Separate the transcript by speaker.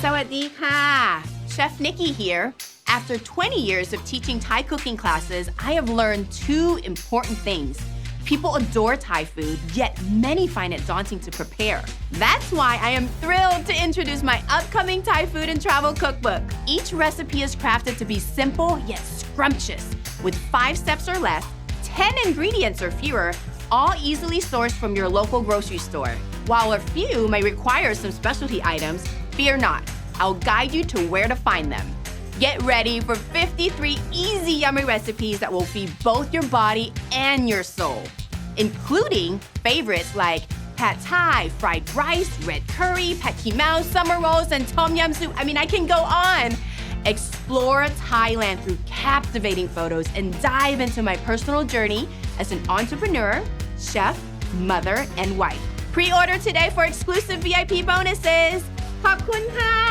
Speaker 1: Sawadee ka! Chef Nikky here. After 20 years of teaching Thai cooking classes, I have learned two important things. People adore Thai food, yet many find it daunting to prepare. That's why I am thrilled to introduce my upcoming Thai food and travel cookbook. Each recipe is crafted to be simple yet scrumptious, with 5 steps or less, 10 ingredients or fewer, all easily sourced from your local grocery store. While a few may require some specialty items, fear not. I'll guide you to where to find them. Get ready for 53 easy, yummy recipes that will feed both your body and your soul, including favorites like pad thai, fried rice, red curry, pad khee mao, summer rolls, and tom yum soup. I can go on. Explore Thailand through captivating photos and dive into my personal journey as an entrepreneur, chef, mother, and wife. Pre-order today for exclusive VIP bonuses. ขอบคุณค่ะ